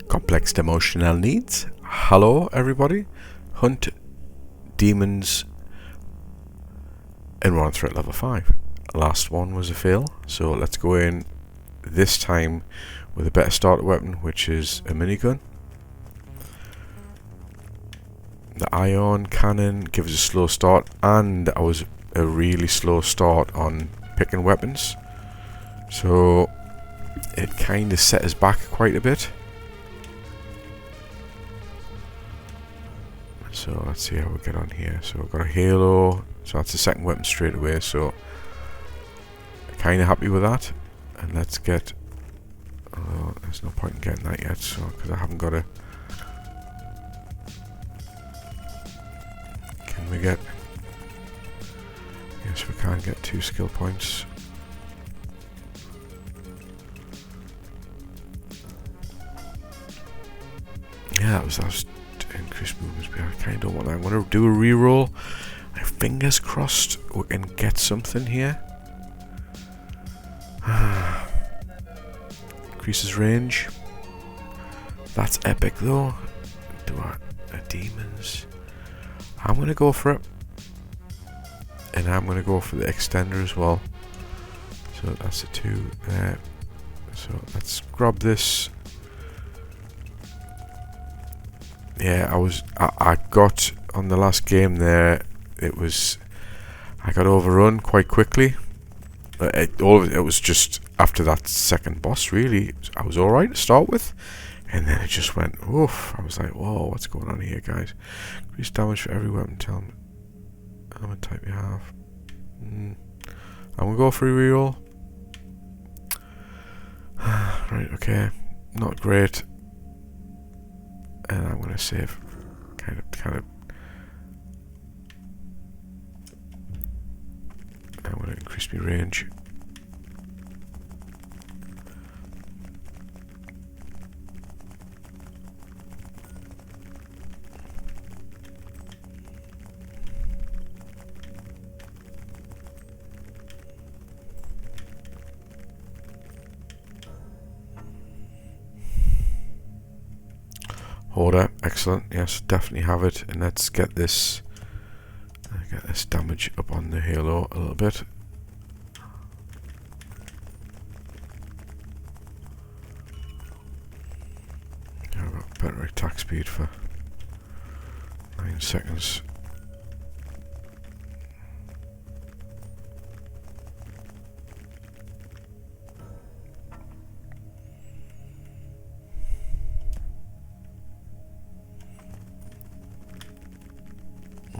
Complex emotional needs. Hello, everybody. Hunt demons in Run Threat level 5. Last one was a fail, so let's go in this time with a better starter weapon, which is a minigun. The ion cannon gives a slow start, and I was a really slow start on picking weapons, so it kind of set us back quite a bit. So let's see how we get on here. So we've got a halo, so that's the second weapon straight away, so kind of happy with that. And let's get, oh, there's no point in getting that yet, so because I haven't got a, can we get, yes, we can get 2 skill points. Yeah, that was increased movement speed. I kind of don't want that. I'm going to do a reroll. My fingers crossed we can get something here. Increases range. That's epic though. Do I demons? I'm going to go for it. And I'm going to go for the extender as well. So that's the 2 there. So let's grab this. Yeah, I got on the last game there. I got overrun quite quickly. It was just after that second boss. Really, I was all right to start with, and then it just went oof. I was like, whoa, what's going on here, guys? Increase damage for every weapon. Tell me element type you have. I'm gonna go for a reroll. Right, okay, not great. And I'm gonna save, kind of. I'm gonna increase my range. Order, excellent. Yes, definitely have it. And let's get this damage up on the halo a little bit. I've got better attack speed for 9 seconds.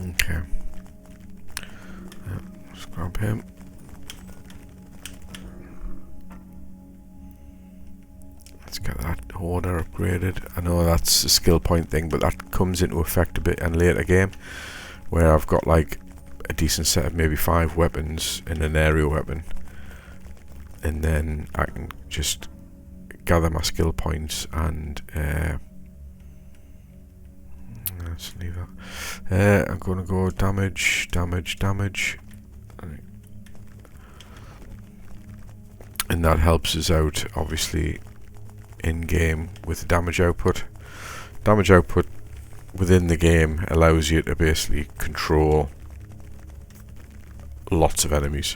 Okay. Let's grab him. Let's get that order upgraded. I know that's a skill point thing, but that comes into effect a bit in later game, where I've got like a decent set of maybe 5 weapons and an aerial weapon, and then I can just gather my skill points and let's leave that. I'm going to go damage. And that helps us out, obviously, in-game with the damage output. Damage output within the game allows you to basically control lots of enemies.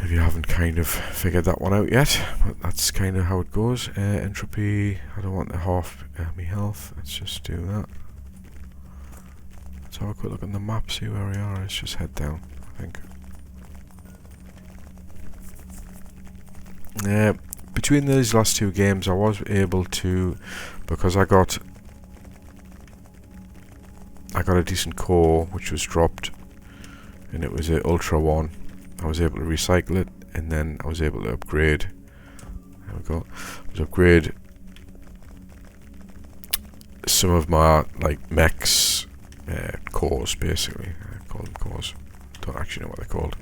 If you haven't kind of figured that one out yet, but that's kind of how it goes. Entropy, I don't want the half me health, let's just do that. Let's have a quick look on the map, see where we are. Let's just head down, I think. Between these last 2 games I was able to, because I got a decent core which was dropped, and it was a Ultra 1. I was able to recycle it, and then I was able to upgrade. There we go. Upgrade some of my like mechs cores, basically. I call them cores. Don't actually know what they're called,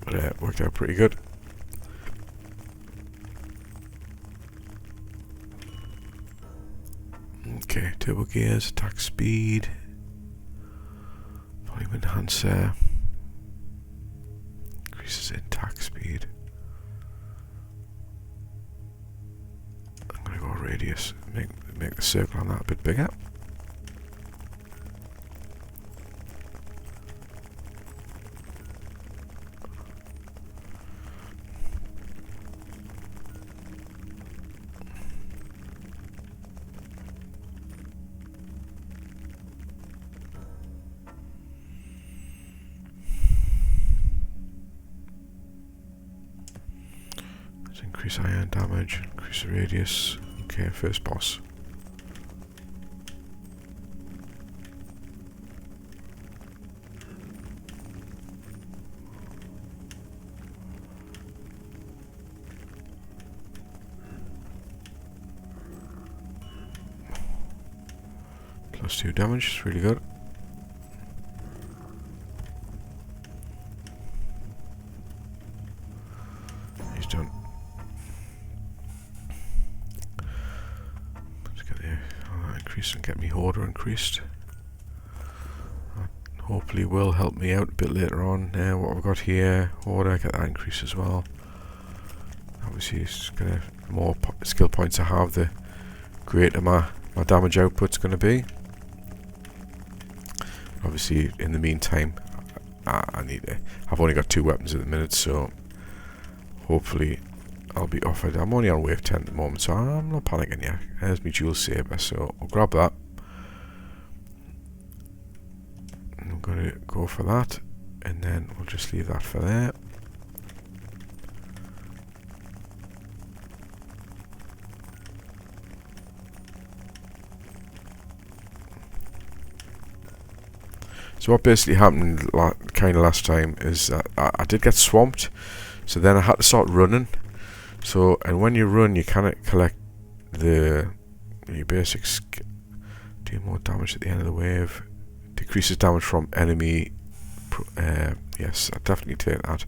but it worked out pretty good. Okay, turbo gears, attack speed. Volume enhancer, increases in attack speed. radius. Make the circle on that a bit bigger. Increase iron damage, increase the radius. Okay, first boss. +2 damage, it's really good. He's done. Increase and get me order increased. That hopefully will help me out a bit later on. What we've got here, order, get that increase as well. Obviously, it's gonna more skill points I have, the greater my damage output's gonna be. Obviously, in the meantime, I need to. I've only got 2 weapons at the minute, so hopefully I'll be offered. I'm only on wave 10 at the moment, so I'm not panicking yet. There's my dual saber, so I'll grab that. And I'm going to go for that, and then we'll just leave that for there. So what basically happened kind of last time is that I did get swamped, so then I had to start running. So, and when you run, you cannot collect your basics. Do more damage at the end of the wave. Decreases damage from enemy. Yes, I definitely take that.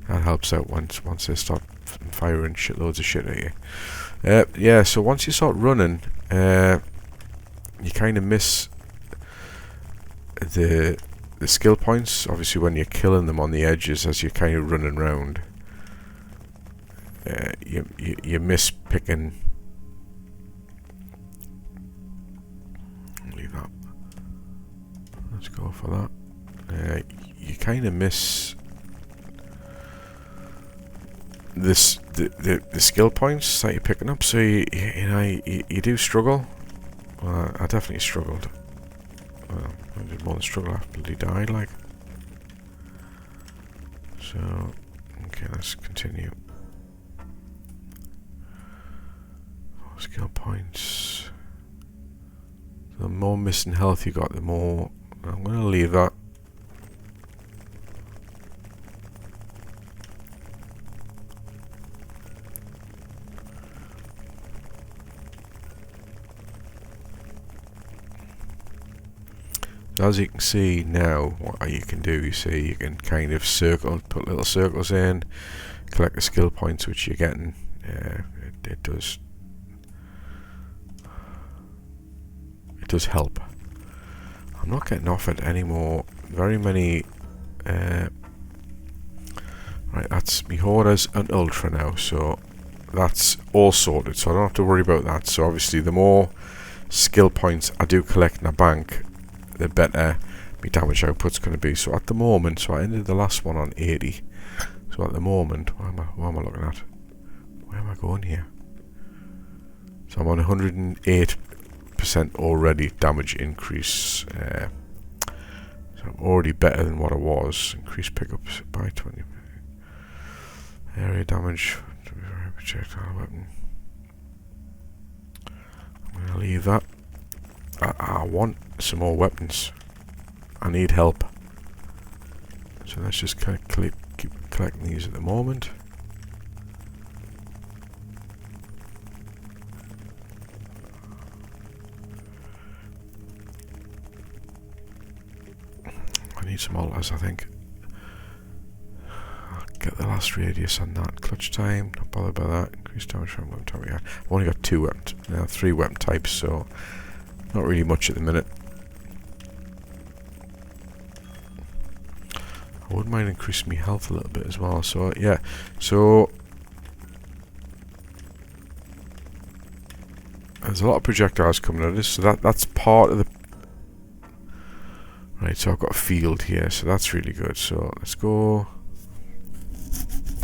That helps out once they start firing shitloads of shit at you. Yeah, so once you start running, you kind of miss the skill points. Obviously, when you're killing them on the edges as you're kind of running around. You miss picking. Leave that. Let's go for that. You kind of miss the skill points that you're picking up. So you do struggle. I definitely struggled. Well, I did more than struggle. I bloody died, like. So okay, let's continue. Skill points. The more missing health you got, the more. I'm going to leave that. As you can see now, what you can do, you see, you can kind of circle, put little circles in, collect the skill points which you're getting. It does help. I'm not getting offered any more, very many. Right, that's me Hordas and Ultra now, so that's all sorted, so I don't have to worry about that. So obviously the more skill points I do collect in a bank, the better my damage output's going to be. So at the moment, so I ended the last one on 80, so at the moment, what am I looking at? Where am I going here? So I'm on 108% already damage increase. So I'm already better than what I was. Increased pickups by 20. Area damage. Projectile weapon. I'm going to leave that. I want some more weapons. I need help. So let's just kind of keep collecting these at the moment. I need some altars, I think. I'll get the last radius on that. Clutch time, not bothered by that. Increased damage from weapon type. Yeah, I've only got 2 weapons, now 3 weapon types, so not really much at the minute. I wouldn't mind increasing my health a little bit as well. So yeah, so There's a lot of projectiles coming at us, so that's part of the... Right, so I've got a field here, so that's really good. So let's go...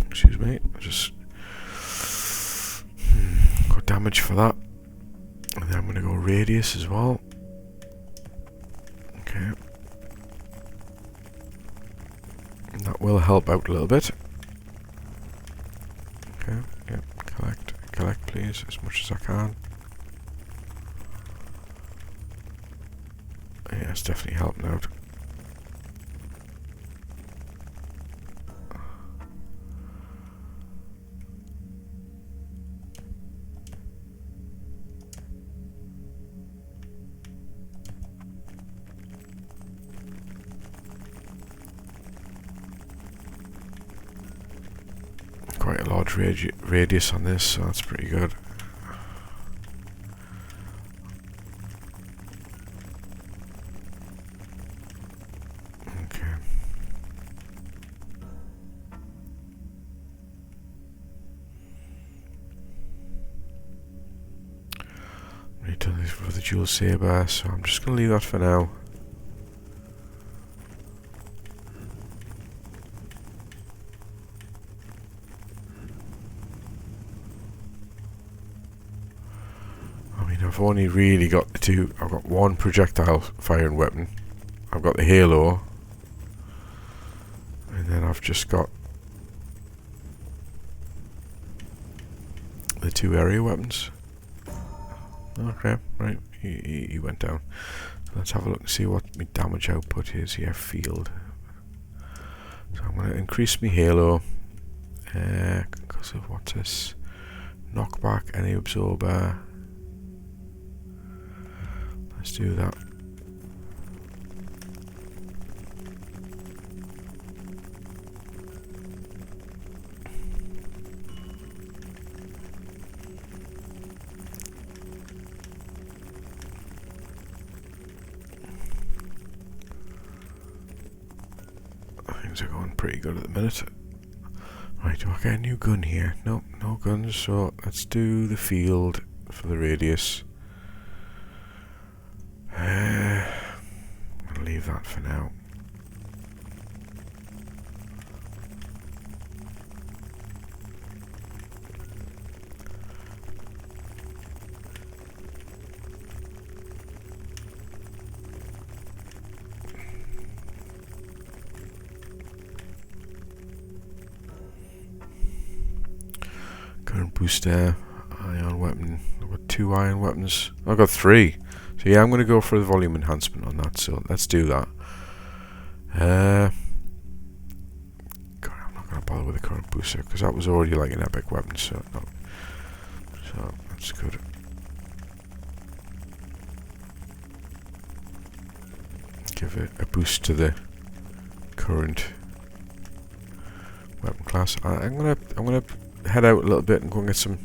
Excuse me, just... got damage for that. And then I'm going to go radius as well. Okay. And that will help out a little bit. Okay, yep, collect please, as much as I can. Yeah, it's definitely helping out. Quite a large radius on this, so that's pretty good. Okay. Need to leave for the dual saber, so I'm just going to leave that for now. I've only really got the two. I've got one projectile firing weapon. I've got the halo. And then I've just got the two area weapons. Okay, right. He went down. So let's have a look and see what my damage output is here. Field. So I'm going to increase my halo. Because of what's this? Knockback, any absorber. Let's do that. Things are going pretty good at the minute. Right, do I get a new gun here? Nope, no guns, so let's do the field for the radius. I'm gonna leave that for now. Current booster, ion weapon. I've got 2 ion weapons. I've got 3. So yeah, I'm going to go for the volume enhancement on that, so let's do that. God, I'm not going to bother with the current booster, because that was already like an epic weapon, so no. So, that's good. Give it a boost to the current weapon class. I'm gonna head out a little bit and go and get some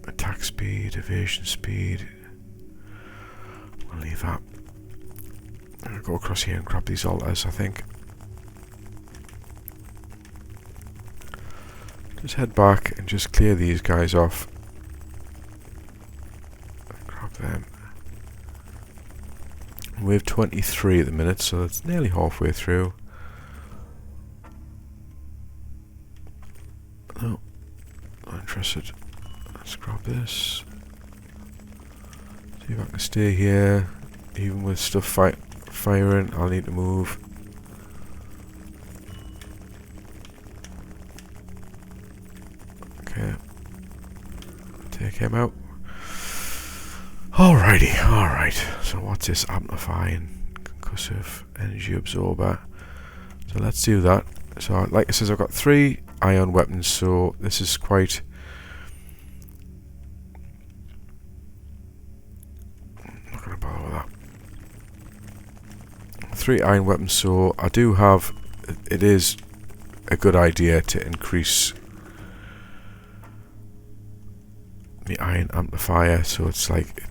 attack speed, evasion speed. I'll leave that. I'll go across here and grab these altars, I think. Just head back and just clear these guys off. Grab them. We have 23 at the minute, so that's nearly halfway through. No, not interested. Let's grab this. See if I can stay here. Even with stuff firing, I'll need to move. Okay. Take him out. Alrighty, alright. So what's this? Amplifying concussive energy absorber. So let's do that. So like it says, I've got 3 ion weapons, so this is quite... I'm not going to bother with that. 3 ion weapons, so I do have... It is a good idea to increase the ion amplifier, so it's like...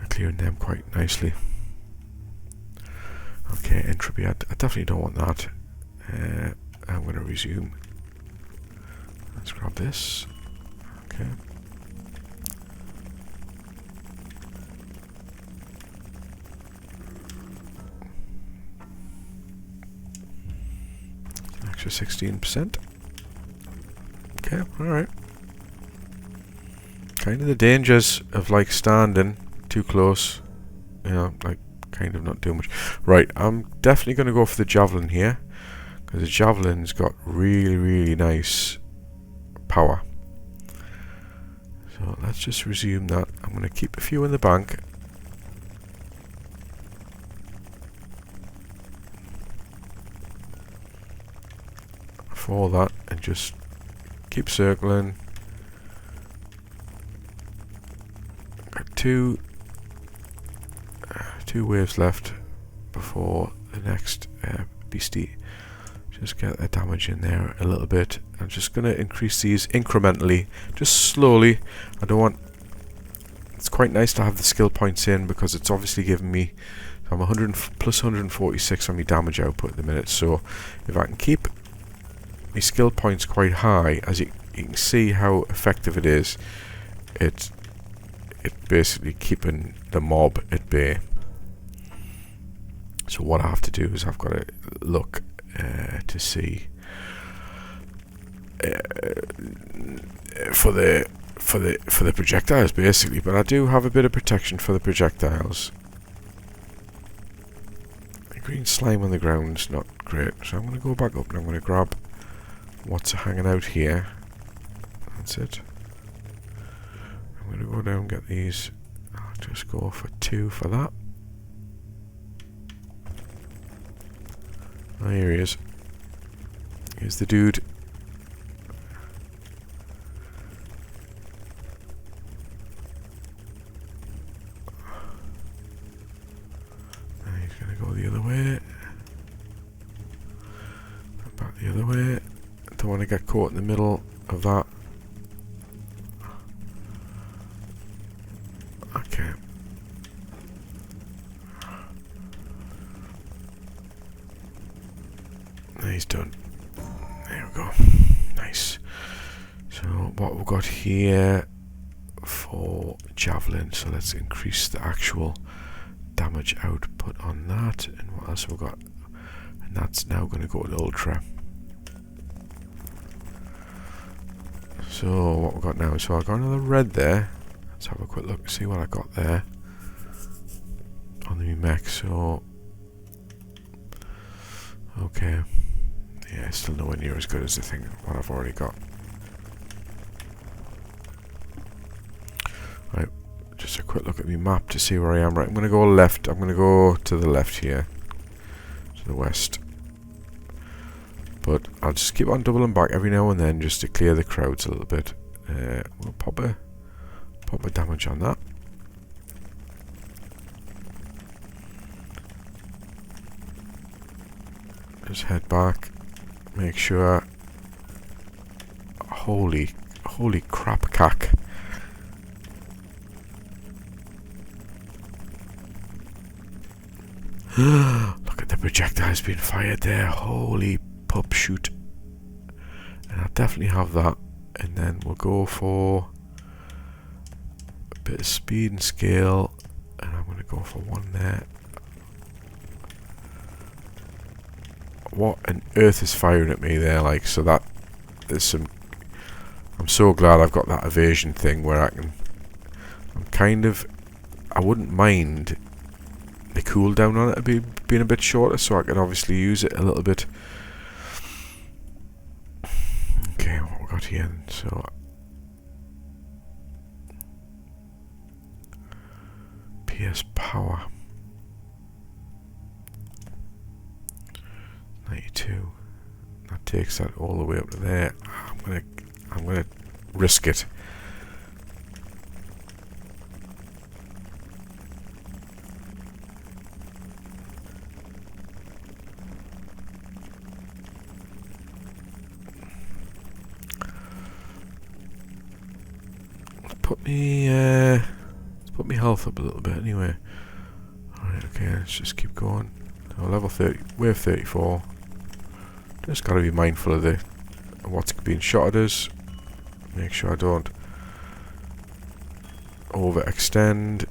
Clearing them quite nicely. Okay, entropy. I definitely don't want that. I'm going to resume. Let's grab this. Okay. Extra 16%. Okay, alright. Kind of the dangers of like standing too close. You know, like kind of not doing much. Right, I'm definitely going to go for the javelin here. Because the javelin's got really, really nice power. So let's just resume that. I'm going to keep a few in the bank. For that, and just keep circling. Got two waves left before the next beastie. Just get the damage in there a little bit. I'm just going to increase these incrementally, just slowly. I don't want... It's quite nice to have the skill points in because it's obviously giving me... I'm 100 plus 146 on my damage output at the minute. So if I can keep my skill points quite high, as you can see how effective it is, it's basically keeping the mob at bay. So what I have to do is I've got to look to see for the projectiles basically, but I do have a bit of protection for the projectiles. The green slime on the ground is not great, so I'm going to go back up and I'm going to grab what's hanging out here. That's it. I'm going to go down and get these. I'll just go for 2 for that. Oh, here he is. Here's the dude. Now he's going to go the other way. And back the other way. Don't want to get caught in the middle of that. Okay. He's done. There we go. Nice. So what we've got here for javelin, so let's increase the actual damage output on that. And what else have we got? And that's now going to go to ultra. So what we've got now, so I've got another red there. Let's have a quick look, see what I got there on the mech. So okay. Yeah, still nowhere near as good as the thing what I've already got. Right, just a quick look at my map to see where I am. Right, I'm going to go left. I'm going to go to the left here, to the west. But I'll just keep on doubling back every now and then just to clear the crowds a little bit. We'll pop a damage on that. Just head back. Make sure. Holy crap, cack. Look at the projectiles being fired there. Holy pup shoot. And I'll definitely have that. And then we'll go for a bit of speed and scale. And I'm going to go for 1 there. What on earth is firing at me there? Like, so that there's some. I'm so glad I've got that evasion thing where I can. I'm kind of. I wouldn't mind the cooldown on it being a bit shorter, so I can obviously use it a little bit. Okay, what we got here? So PS power. 92. That takes that all the way up to there. I'm gonna risk it. Let's put me health up a little bit anyway. Alright, okay, let's just keep going. So level 30, wave 34. Just got to be mindful of what's being shot at us. Make sure I don't overextend.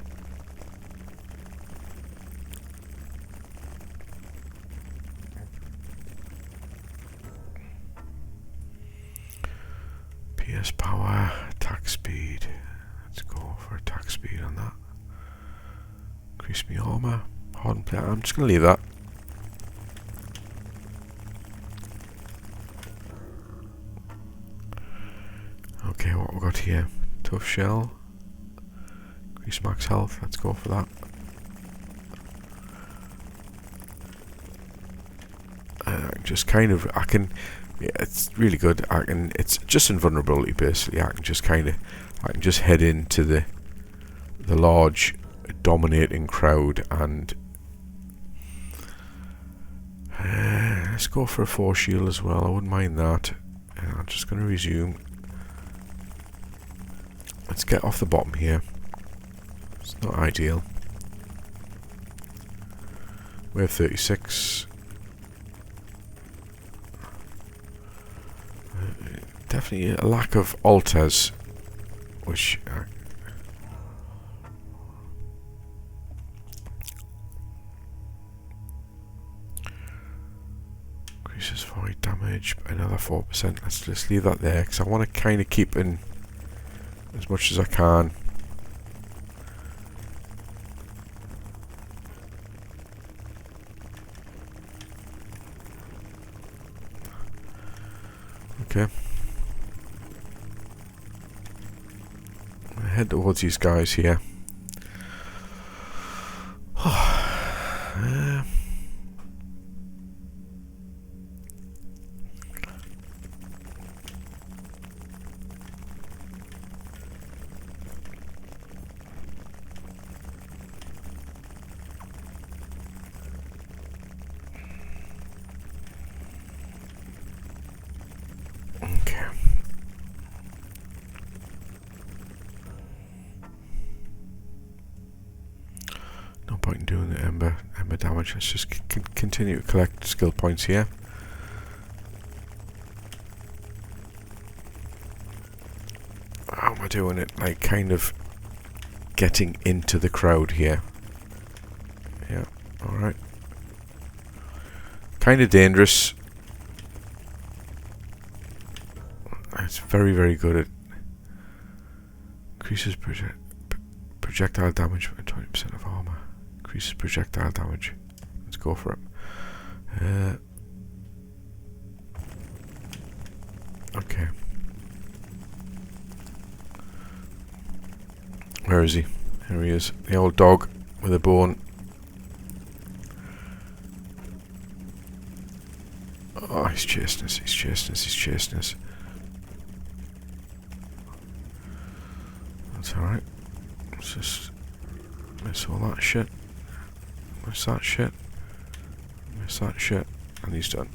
PS power, attack speed. Let's go for attack speed on that. Increase me armor. Hardened plate. I'm just going to leave that. Okay, what we got here? Tough shell. Increase max health. Let's go for that. Just kind of, I can. Yeah, it's really good. It's just invulnerability basically. I can just head into the large dominating crowd and let's go for a force shield as well. I wouldn't mind that. I'm just going to resume. Let's get off the bottom here. It's not ideal. Wave 36. Definitely a lack of alters, which increases void damage by another 4%. Let's just leave that there because I want to kind of keep in as much as I can. Okay. Head towards these guys here. Okay. No point in doing the ember damage. Let's just continue to collect skill points here. How am I doing it? Like kind of getting into the crowd here. Yeah, alright. Kind of dangerous. It's very, very good at increases projectile damage by 20% of armor. Increases projectile damage. Let's go for it. Okay. Where is he? Here he is. The old dog with a bone. Oh, he's chasing us. He's chasing us. He's chasing us. That's alright. Let's just miss all that shit. Miss that shit. Miss that shit. And he's done.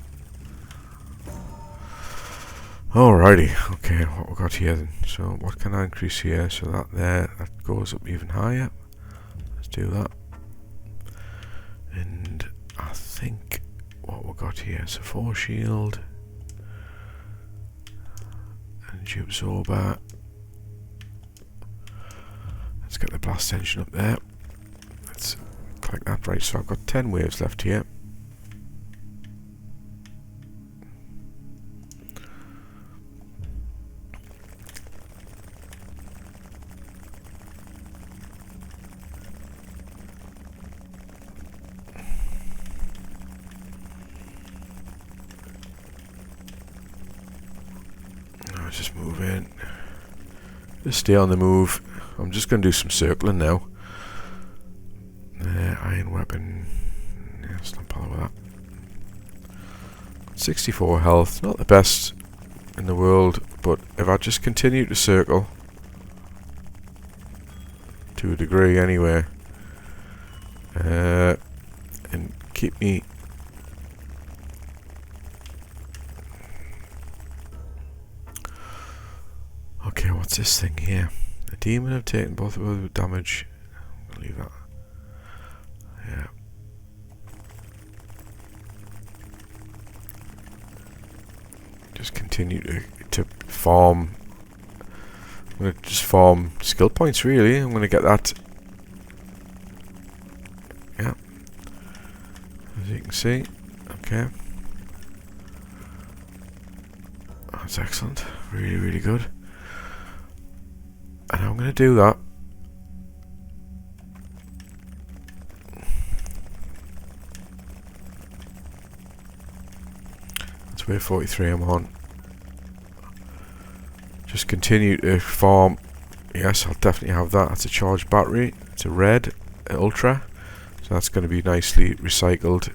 Alrighty. Okay, what we got here then? So what can I increase here? So that there, that goes up even higher. Let's do that. And I think what we got here is a force shield. Energy absorber. Let's get the blast engine up there. Let's collect that. Right, so I've got 10 waves left here. I'll just move in. Just stay on the move. I'm just going to do some circling now. Iron weapon. Yeah, let's not bother with that. 64 health. Not the best in the world, but if I just continue to circle, to a degree anyway, and keep me... Okay, what's this thing here? The demon have taken both of us damage. I'll leave that. Yeah. continue to farm. I'm going to just farm skill points, really. I'm going to get that. Yeah. As you can see. Okay. That's excellent. Really, really good. And I'm going to do that. That's where 43 I'm on. Just continue to farm. Yes, I'll definitely have that. That's a charged battery. It's a red ultra. So that's going to be nicely recycled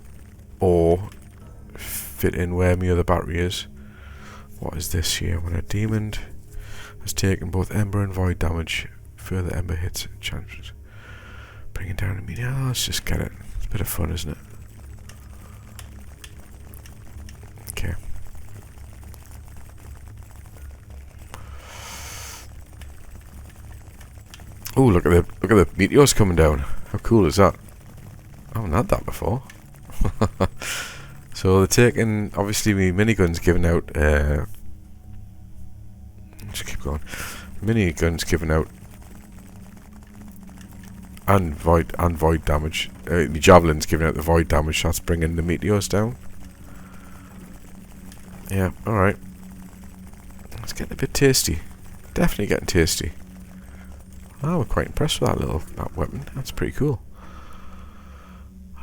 or fit in where my other battery is. What is this here? When a demon has taken both ember and void damage, further ember hits chances. Bring it down immediately. Oh, let's just get it. It's a bit of fun, isn't it? Okay. Oh, look at the meteors coming down. How cool is that? I haven't had that before. So they're taking, obviously my minigun's giving out just keep going. Minigun's giving out and void damage. My javelin's giving out the void damage, that's bringing the meteors down. Yeah, alright. It's getting a bit tasty. Definitely getting tasty. Oh, we're quite impressed with that weapon. That's pretty cool.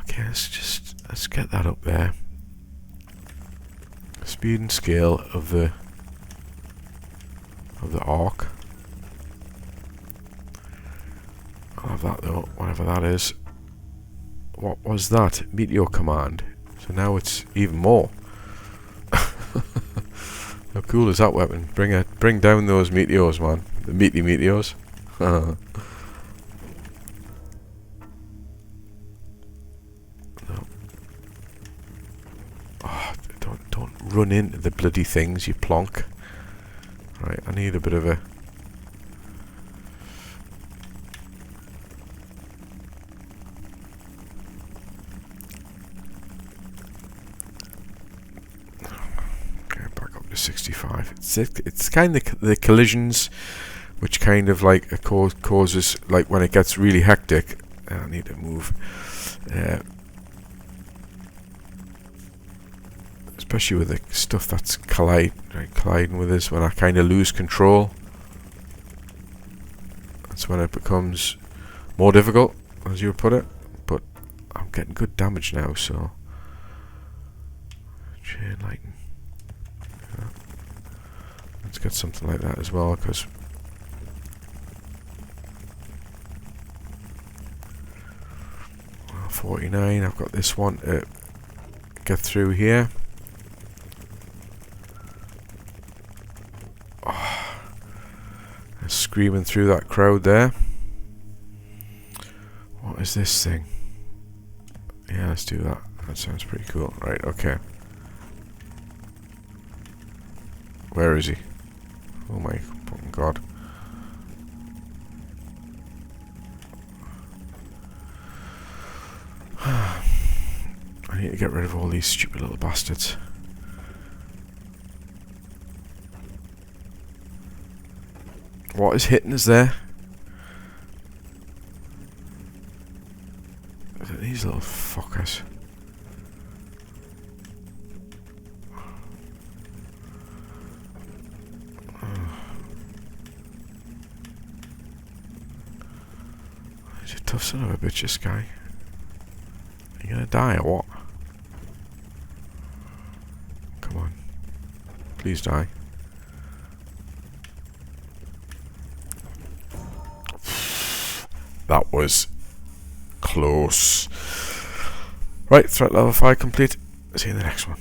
Okay, let's get that up there. Speed and scale of the arc. I'll have that though, whatever that is. What was that? Meteor command. So now it's even more. How cool is that weapon? Bring down those meteors, man. The meaty meteors. No. Oh, don't run into the bloody things, you plonk. Right, I need a bit of a... Okay, back up to 65. It's kind of the collisions which kind of like causes, like when it gets really hectic. I need to move. Especially with the stuff that's colliding with us, when I kind of lose control. That's when it becomes more difficult, as you would put it. But I'm getting good damage now, so... Chain lightning. Yeah. Let's get something like that as well, because... 49, I've got this one to get through here. Oh, screaming through that crowd there. What is this thing? Yeah, let's do that. That sounds pretty cool. Right, okay. Where is he? Oh my fucking god. I need to get rid of all these stupid little bastards. What is hitting us there? Is it these little fuckers? He's a tough son of a bitch, this guy. Are you gonna die or what? Come on. Please die. That was close. Right, threat level 5 complete. See you in the next one.